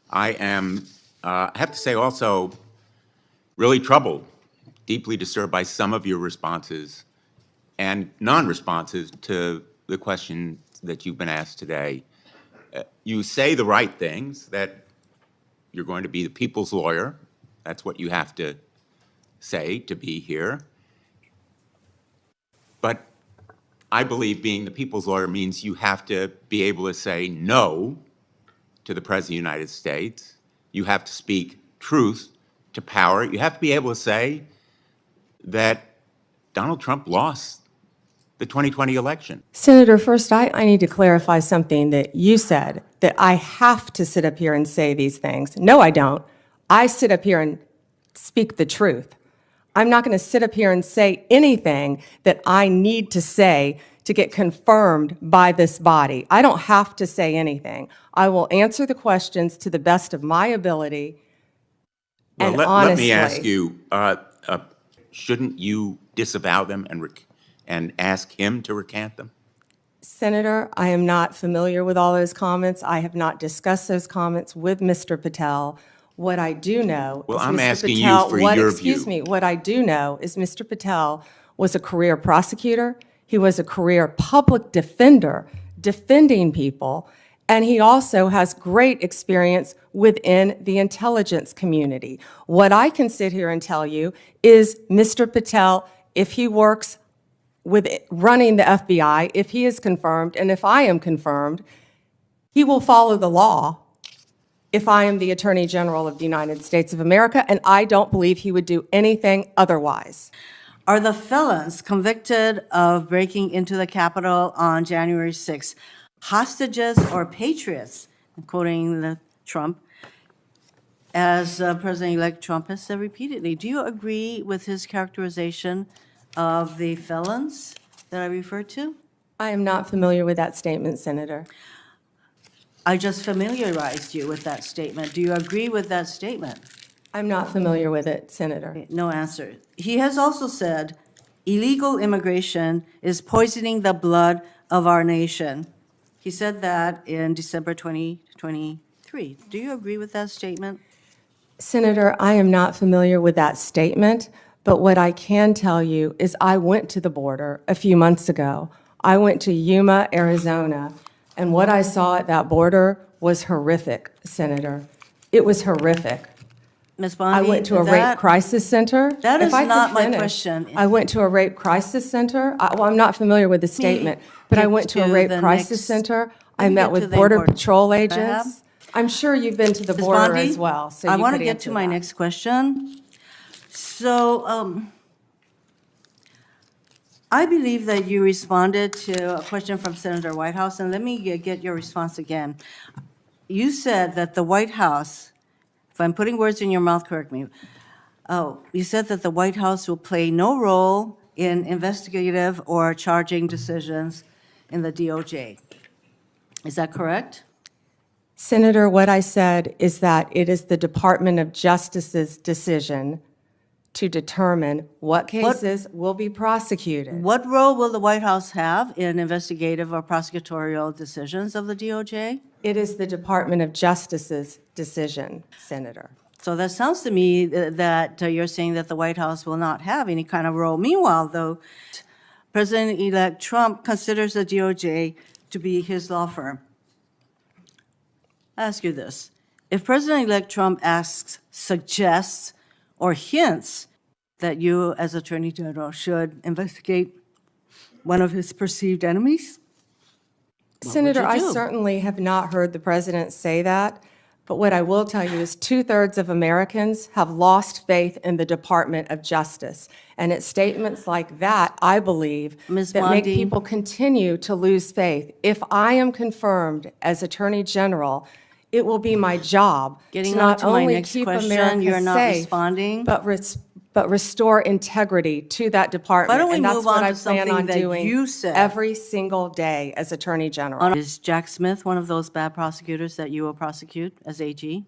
I am, I have to say also, really troubled, deeply disturbed by some of your responses and non-responses to the question that you've been asked today. You say the right things, that you're going to be the people's lawyer. That's what you have to say to be here. But I believe being the people's lawyer means you have to be able to say no to the President of the United States. You have to speak truth to power. You have to be able to say that Donald Trump lost the 2020 election. Senator, first, I need to clarify something that you said, that I have to sit up here and say these things. No, I don't. I sit up here and speak the truth. I'm not going to sit up here and say anything that I need to say to get confirmed by this body. I don't have to say anything. I will answer the questions to the best of my ability and Well, honestly. let me ask you, shouldn't you disavow them and ask him to recant them? Senator, I am not familiar with all those comments. I have not discussed those comments with Mr. Patel. What I do know Well, is I'm Mr. asking you Patel, for your view. excuse me, what I do know is Mr. Patel was a career prosecutor. He was a career public defender defending people, and he also has great experience within the intelligence community. What I can sit here and tell you is Mr. Patel, if he works with running the FBI, if he is confirmed, and if I am confirmed, he will follow the law if I am the Attorney General of the United States of America, and I don't believe he would do anything otherwise. Are the felons convicted of breaking into the Capitol on January 6th hostages or patriots, quoting Trump, as President-elect Trump has said repeatedly? Do you agree with his characterization of the felons that I referred to? I am not familiar with that statement, Senator. I just familiarized you with that statement. Do you agree with that statement? I'm not familiar with it, Senator. No answer. He has also said illegal immigration is poisoning the blood of our nation. He said that in December 2023. Do you agree with that statement? Senator, I am not familiar with that statement, but what I can tell you is I went to the border a few months ago. I went to Yuma, Arizona, and what I saw at that border was horrific, Senator. It was horrific. Ms. Bondi, I went to a rape crisis center. That If is I could not my finish, question. I went to a rape crisis center. Well, I'm not familiar with the statement, but I get went to a to rape the crisis next- center. Let I me met get to with the Border important- Patrol I have. agents. I'm sure you've been to the Ms. border Bondi, as well, so I you want to could get answer to my that. next question. So I believe that you responded to a question from Senator Whitehouse, and let me get your response again. You said that the White House, if I'm putting words in your mouth, correct me. Oh, you said that the White House will play no role in investigative or charging decisions in the DOJ. Is that correct? Senator, what I said is that it is the Department of Justice's decision to determine what cases will be prosecuted. What role will the White House have in investigative or prosecutorial decisions of the DOJ? It is the Department of Justice's decision, Senator. So that sounds to me that you're saying that the White House will not have any kind of role. Meanwhile, though, President-elect Trump considers the DOJ to be his law firm. I ask you this. If President-elect Trump asks, suggests, or hints that you, as Attorney General, should investigate one of his perceived enemies? Senator, I do? certainly have not heard the president say that, but what I will tell you is 2/3 of Americans have lost faith in the Department of Justice. And it's statements like that, I believe, Ms. that make Bondi. people continue to lose faith. If I am confirmed as Attorney General, it will be my job Getting to on not to my only next keep question, America you're not safe, responding. but restore integrity to that department. Why don't we and that's move what on I to plan something on that doing you said? every single day as Attorney General. Is Jack Smith one of those bad prosecutors that you will prosecute as AG?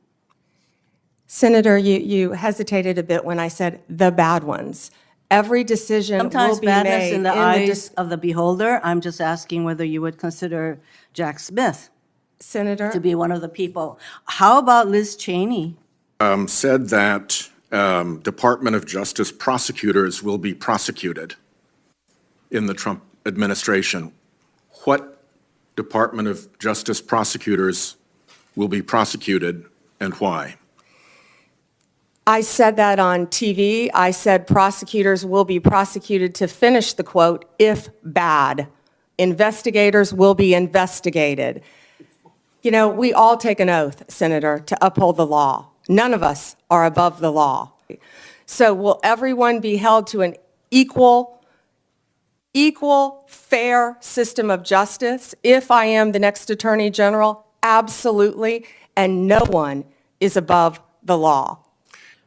Senator, you hesitated a bit when I said the bad ones. Every decision Sometimes will be badness made in the in eyes of the beholder. I'm just asking whether you would consider Jack Smith Senator, to be one of the people. How about Liz Cheney? Said that Department of Justice prosecutors will be prosecuted in the Trump administration. What Department of Justice prosecutors will be prosecuted and why? I said that on TV. I said prosecutors will be prosecuted, to finish the quote, if bad. Investigators will be investigated. You know, we all take an oath, Senator, to uphold the law. None of us are above the law. So will everyone be held to an equal, fair system of justice if I am the next Attorney General? Absolutely. And no one is above the law.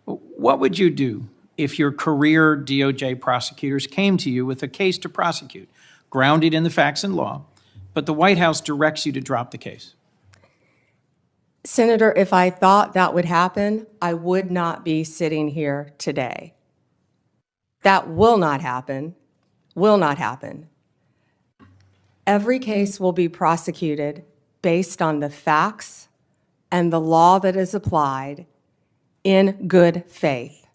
What would you do if your career DOJ prosecutors came to you with a case to prosecute, grounded in the facts and law, but the White House directs you to drop the case? Senator, if I thought that would happen, I would not be sitting here today. That will not happen, will not happen. Every case will be prosecuted based on the facts and the law that is applied in good faith,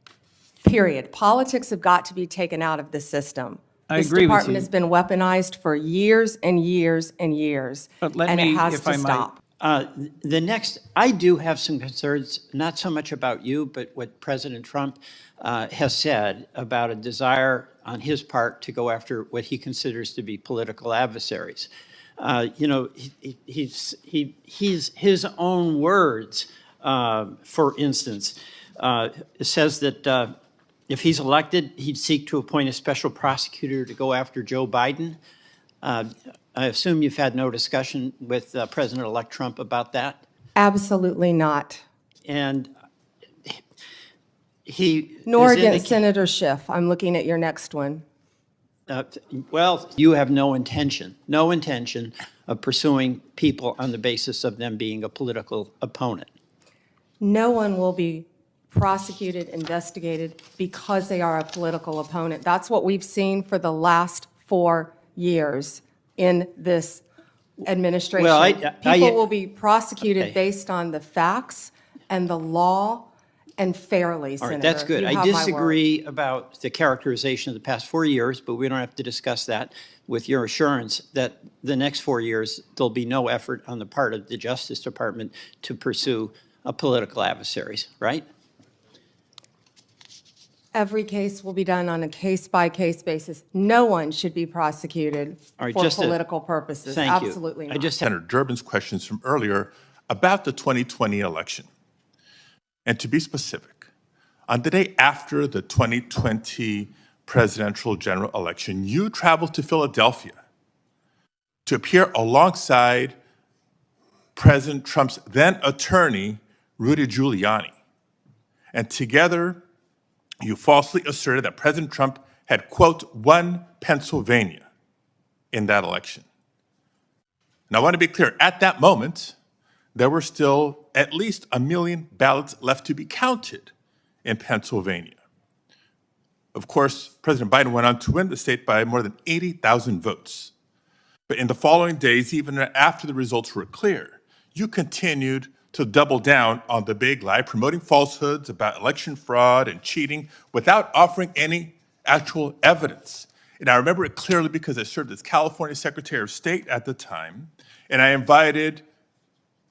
period. Politics have got to be taken out of the system. I agree with This department you. has been weaponized for years and years and years, But let and me, it has if to I might, stop. I do have some concerns, not so much about you, but what President Trump has said about a desire on his part to go after what he considers to be political adversaries. You know, he's his own words, for instance, says that if he's elected, he'd seek to appoint a special prosecutor to go after Joe Biden. I assume you've had no discussion with President-elect Trump about that? Absolutely not. And he Nor has against indicated- Senator Schiff. I'm looking at your next one. Well, you have no intention of pursuing people on the basis of them being a political opponent. No one will be prosecuted, investigated because they are a political opponent. That's what we've seen for the last 4 years in this administration. Well, People will be prosecuted Okay. based on the facts and the law and fairly, All Senator. right, that's good. You I have my word. disagree about the characterization of the past 4 years, but we don't have to discuss that, with your assurance that the next 4 years, there'll be no effort on the part of the Justice Department to pursue political adversaries, right? Every case will be done on a case-by-case basis. No one should be prosecuted All right, for just to- political purposes. Thank you. Absolutely not. I just Senator Durbin's questions from earlier about the 2020 election. And to be specific, on the day after the 2020 presidential general election, you traveled to Philadelphia to appear alongside President Trump's then attorney, Rudy Giuliani. And together, you falsely asserted that President Trump had, quote, won Pennsylvania in that election. Now, I want to be clear, at that moment, there were still at least 1 million ballots left to be counted in Pennsylvania. Of course, President Biden went on to win the state by more than 80,000 votes. But in the following days, even after the results were clear, you continued to double down on the big lie, promoting falsehoods about election fraud and cheating without offering any actual evidence. And I remember it clearly because I served as California Secretary of State at the time, and I invited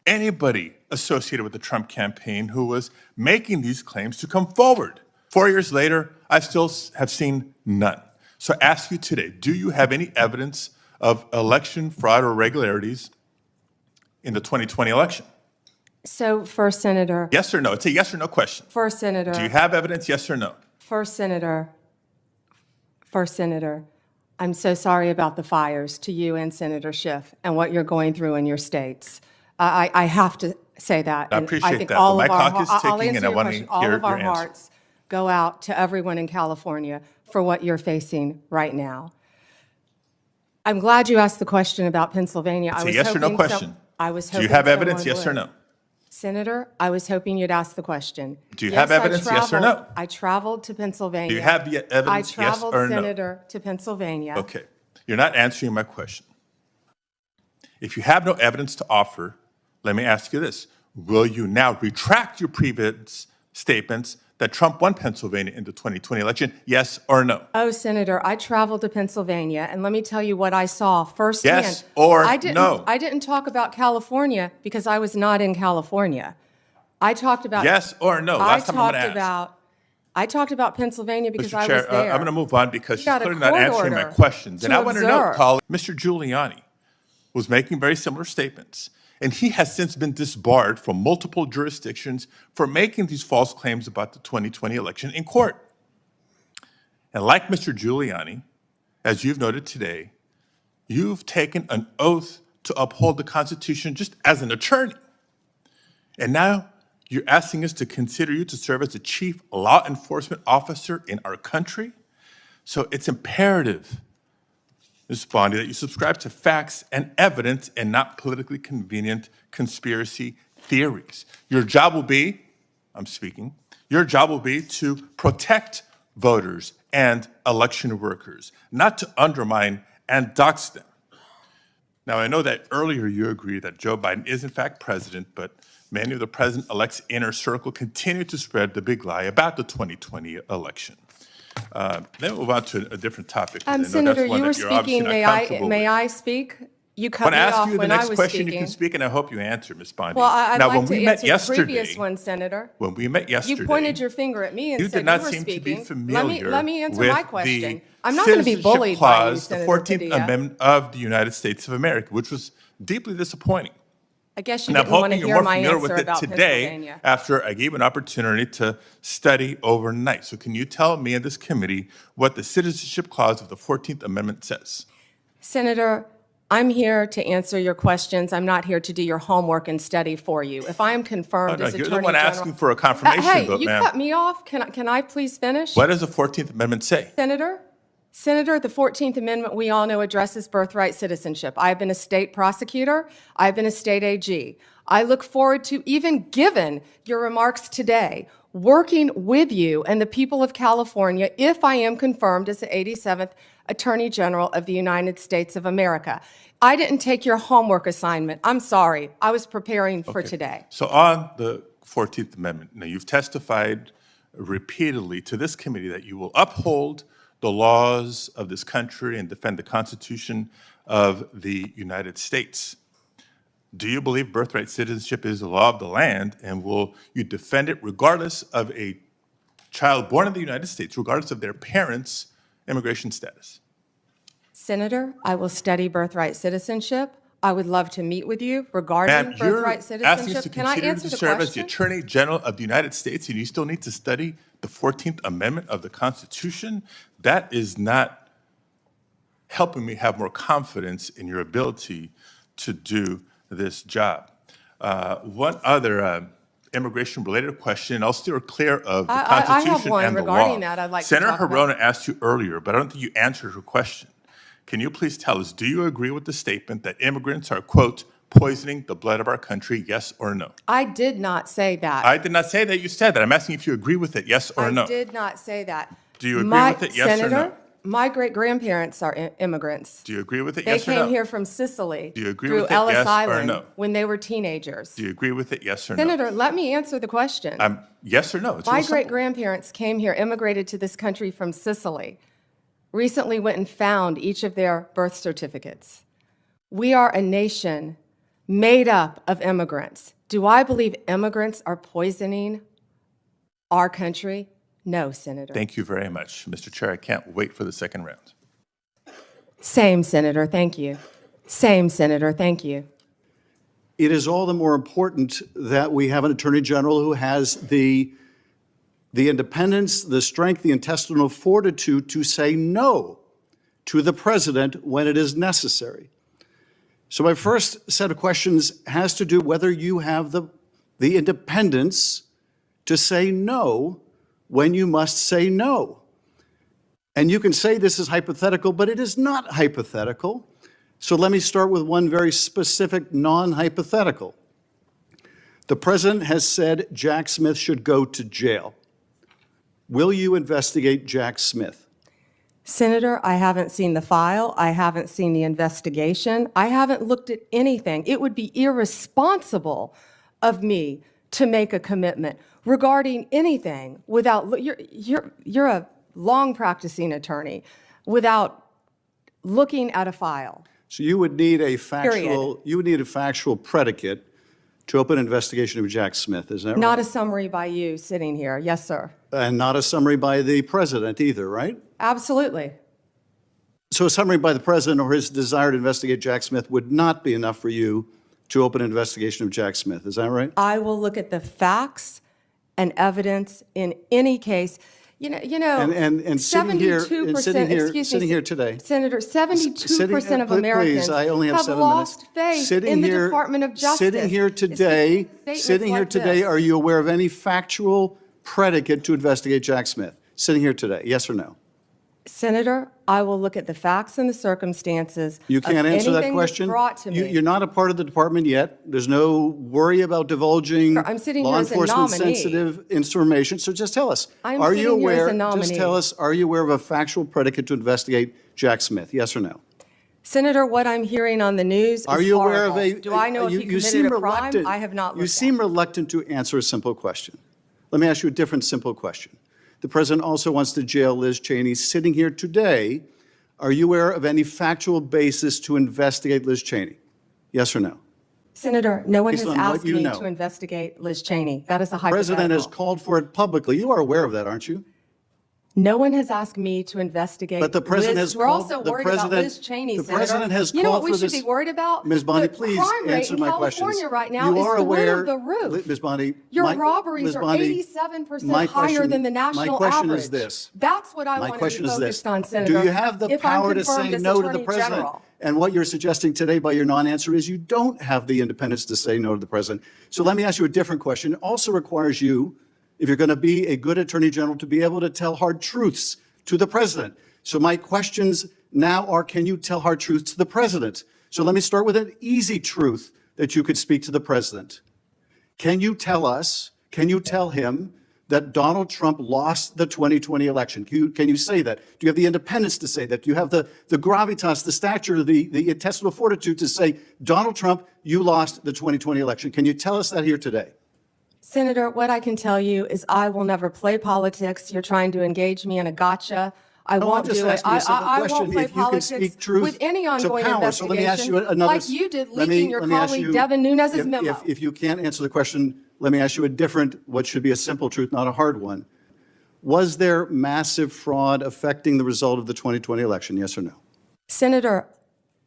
anybody associated with the Trump campaign who was making these claims to come forward. 4 years later, I still have seen none. So I ask you today, do you have any evidence of election fraud or irregularities in the 2020 election? So, First Senator, Yes or no? It's a yes or no question. First Senator. Do you have evidence, yes or no? First Senator, I'm so sorry about the fires to you and Senator Schiff and what you're going through in your states. I have to say that. I And appreciate think that, all but of my our clock is I'll ticking, answer and I your wanna question. hear All of our your answer. hearts go out to everyone in California for what you're facing right now. I'm glad you asked the question about Pennsylvania. It's a yes or no question. I was Do hoping you have evidence, someone yes or would. no? Senator, I was hoping you'd ask the question. Do you have Yes, I evidence, yes or no? traveled- I traveled to Pennsylvania. Do you have the evidence, yes I traveled, or no? Senator, to Pennsylvania. Okay, you're not answering my question. If you have no evidence to offer, Let me ask you this. Will you now retract your previous statements that Trump won Pennsylvania in the 2020 election? Yes or no? Oh, Senator, I traveled to Pennsylvania, and let me tell you what I saw firsthand. Yes or no? no? I didn't talk about California because I was not in California. I talked about. Yes or no? Last time I'm going to ask. I talked about Pennsylvania because Mr. I Chair, was there. I'm going to move on because You she's got a clearly not court answering my order questions. And to I want to note, observe. colleague, Mr. Giuliani was making very similar statements. And he has since been disbarred from multiple jurisdictions for making these false claims about the 2020 election in court. And like Mr. Giuliani, as you've noted today, you've taken an oath to uphold the Constitution just as an attorney. And now you're asking us to consider you to serve as the chief law enforcement officer in our country? So it's imperative, Ms. Bondi, that you subscribe to facts and evidence and not politically convenient conspiracy theories. Your job will be, your job will be to protect voters and election workers, not to undermine and dox them. Now, I know that earlier you agreed that Joe Biden is in fact president, but many of the president-elect's inner circle continue to spread the big lie about the 2020 election. Let me move on to a different topic. 'Cause I know Senator, that's one you were that you're obviously speaking. not comfortable May with. I speak? You cut When me I ask off you the when I next was question, you speaking. can speak, and I hope you answer, Ms. Bondi. Well, I'd now, like when to we met answer the yesterday, previous one, Senator. when we met yesterday, You pointed your finger at me and you said did not you were seem speaking. to be familiar Let me answer with my question. the I'm not going to be Citizenship bullied by you, Clause, the Senator 14th Padilla. Amendment of the United States of America, which was deeply disappointing. I guess you And I'm didn't want to hoping you're hear more my familiar answer with it about today Pennsylvania. after I gave an opportunity to study overnight. So can you tell me and this committee what the Citizenship Clause of the 14th Amendment says? Senator, I'm here to answer your questions. I'm not here to do your homework and study for you. If I am confirmed No, as you're Attorney the one General. asking for a confirmation Hey, vote, you ma'am. cut me off. Can I please finish? What does the 14th Amendment say? Senator, the 14th Amendment, we all know, addresses birthright citizenship. I've been a state prosecutor. I've been a state AG. I look forward to, even given your remarks today, working with you and the people of California if I am confirmed as the 87th Attorney General of the United States of America. I didn't take your homework assignment. I'm sorry. I was preparing for today. So on the 14th Amendment, now you've testified repeatedly to this committee that you will uphold the laws of this country and defend the Constitution of the United States. Do you believe birthright citizenship is the law of the land, and will you defend it regardless of a child born in the United States, regardless of their parents' immigration status? Senator, I will study birthright citizenship. I would love to meet with you regarding Ma'am, you're birthright asking us to citizenship. Can I consider answer to the serve as the question? Attorney General of the United States, and you still need to study the 14th Amendment of the Constitution? That is not helping me have more confidence in your ability to do this job. One other immigration-related question, I'll steer clear of the I have Constitution one and the regarding law. that I'd like to Senator talk about. Hirona asked you earlier, but I don't think you answered her question. Can you please tell us, do you agree with the statement that immigrants are, quote, poisoning the blood of our country, yes or no? I did not say that. I did not say that you said that. I'm asking if you agree with it, yes or no? I did not say that. Do you agree with it, yes or no? Senator, my great-grandparents are immigrants. Do you agree with it, They yes or no? came here from Sicily Do you agree through with it, Ellis yes or Island no? when they were teenagers. Do you agree with it, yes or no? Senator, let me answer the question. Yes or no? It's My real simple. great-grandparents came here, immigrated to this country from Sicily, recently went and found each of their birth certificates. We are a nation made up of immigrants. Do I believe immigrants are poisoning our country? No, Senator. Thank you very much. Mr. Chair, I can't wait for the second round. Same, Senator, thank you. Same, Senator, thank you. It is all the more important that we have an Attorney General who has the independence, the strength, the intestinal fortitude to say no to the president when it is necessary. So my first set of questions has to do whether you have the independence to say no when you must say no. And you can say this is hypothetical, but it is not hypothetical. So let me start with one very specific non-hypothetical. The president has said Jack Smith should go to jail. Will you investigate Jack Smith? Senator, I haven't seen the file. I haven't seen the investigation. I haven't looked at anything. It would be irresponsible of me to make a commitment regarding anything without, you're a long practicing attorney, without looking at a file. So you would need a factual predicate to open an investigation of Jack Smith, is that right? Not a summary by you sitting here. Yes, sir. And not a summary by the president either, right? Absolutely. So a summary by the president or his desire to investigate Jack Smith would not be enough for you to open an investigation of Jack Smith, is that right? I will look at the facts and evidence in any case. You know, And sitting here, 72%, excuse me, here today. Senator, 72% of Please, Americans I only have have 7 lost minutes. faith Sitting in the here- Department of Justice. Sitting here It's today, statements like this. are you aware of any factual predicate to investigate Jack Smith? Sitting here today, yes or no? Senator, I will look at the facts and the circumstances You of can't answer that anything that's question? brought to me. You're not a part of the department yet. There's no worry about divulging I'm sitting law here as a enforcement nominee. sensitive information. So just tell us, I'm are you sitting here as a aware, just nominee. tell us, are you aware of a factual predicate to investigate Jack Smith? Yes or no? Senator, what I'm hearing on the news is Are you aware of horrible. a? Do I know if he you seem committed a crime? reluctant- I have not looked You at seem it. reluctant to answer a simple question. Let me ask you a different simple question. The president also wants to jail Liz Cheney. Sitting here today, are you aware of any factual basis to investigate Liz Cheney? Yes or no? Senator, no one Based has on what asked you me know. to investigate Liz Cheney. That is a The president has hypothetical. called for it publicly. You are aware of that, aren't you? No one has asked me to investigate But the president Liz. has We're called- also the worried about president- Liz Cheney, the Senator. president has You know called what we for should this- be worried about? Ms. Bondi, The please crime rate answer in my questions. California right now You is are through aware, the roof. Ms. Bondi, Your my- robberies Ms. are Bondi, 87% my higher question- than the national My question average. is this. That's what I My want to question be is focused this. on, Senator. Do you have the if I'm power to confirmed say as no to the Attorney president? General. And what you're suggesting today by your non-answer is you don't have the independence to say no to the president. So let me ask you a different question. It also requires you, if you're going to be a good attorney general, to be able to tell hard truths to the president. So my questions now are, can you tell hard truths to the president? So let me start with an easy truth that you could speak to the president. Can you tell us, can you tell him that Donald Trump lost the 2020 election? Can you say that? Do you have the independence to say that? Do you have the gravitas, the stature, the intestinal fortitude to say, Donald Trump, you lost the 2020 election? Can you tell us that here today? Senator, what I can tell you is I will never play politics. You're trying to engage me in a gotcha. I No, I'm won't just do it. asking you a simple I question. won't play If you could politics speak truth with any to ongoing power. So let me ask you investigation, another. like you did let me- leaking your let me ask colleague you- Devin Nunes's if- memo. If you can't answer the question, let me ask you a different, what should be a simple truth, not a hard one. Was there massive fraud affecting the result of the 2020 election? Yes or no? Senator,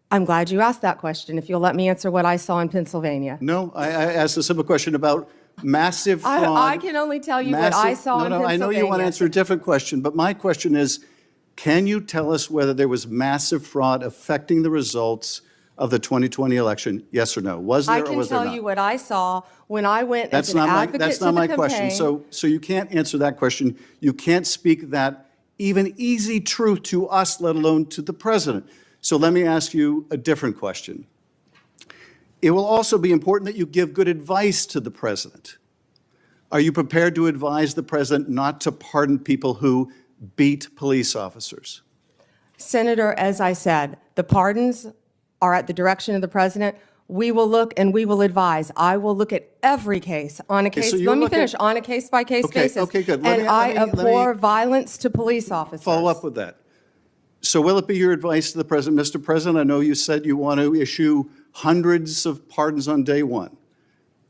I'm glad you asked that question. If you'll let me answer what I saw in Pennsylvania. No, I asked a simple question about massive fraud. I can only tell you what I saw in No, I know you want to Pennsylvania. answer a different question, but my question is, can you tell us whether there was massive fraud affecting the results of the 2020 election? Yes or no? Was there I or can was there tell not? you what I saw when I went as That's an not my, advocate that's to not the my campaign. question. So you can't answer that question. You can't speak that even easy truth to us, let alone to the president. So let me ask you a different question. It will also be important that you give good advice to the president. Are you prepared to advise the president not to pardon people who beat police officers? Senator, as I said, the pardons are at the direction of the president. We will look and we will advise. I will look at every case on a case, so you're let me looking- finish, on a case-by-case Okay, basis. okay, good. And I let me abhor violence to police officers. follow up with that. So will it be your advice to the president, Mr. President, I know you said you want to issue hundreds of pardons on day one.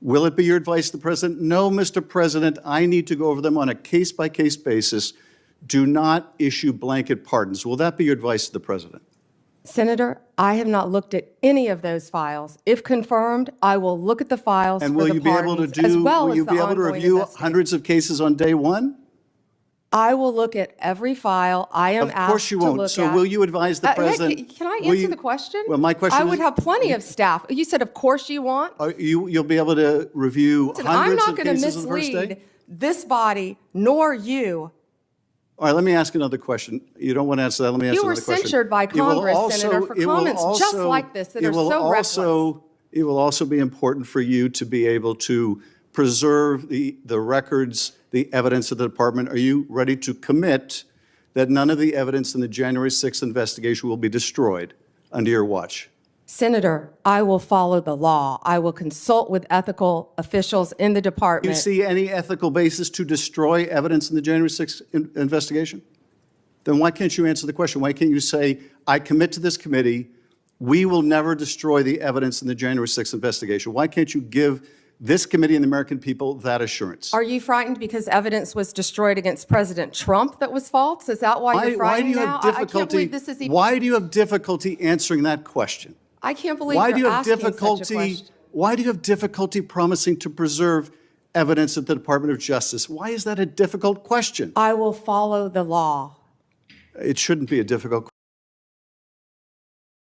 Will it be your advice to the president? No, Mr. President, I need to go over them on a case-by-case basis. Do not issue blanket pardons. Will that be your advice to the president? Senator, I have not looked at any of those files. If confirmed, I will look at the files And for will the you be able to pardons, as do, well will as you the be able to ongoing review investigation. hundreds of cases on day one? I will look at every file I am Of asked course you to won't. look So at. will you advise the Hey, president? can I will answer you- the question? Well, my question I would is- have plenty of staff. You said, of course you want. You'll be able to review Listen, I'm hundreds not of going to cases on the first day? mislead this body nor you. All right, let me ask another question. You don't want to answer that, let me ask You were another question. censured by It will Congress, also- Senator, for it will comments just also- like this that it are will so also- It will also be important for you to be able to preserve the records, the evidence of the department. Are you ready to commit that none of the evidence in the January 6th investigation will be destroyed under your watch? Senator, I will follow the law. I will consult with ethical officials in the Do you department. see any ethical basis to destroy evidence in the January 6th investigation? Then why can't you answer the question? Why can't you say, I commit to this committee, we will never destroy the evidence in the January 6th investigation? Why can't you give this committee and the American people that assurance? Are you frightened because evidence was destroyed against President Trump that was false? Is that why you're Why do frightened you now? have I can't difficulty? believe this is even, Why do you have difficulty answering that question? I can't believe Why do you you're have asking such a difficulty? question. Why do you have difficulty promising to preserve evidence at the Department of Justice? Why is that a difficult question? I will follow the law. It shouldn't be a difficult question.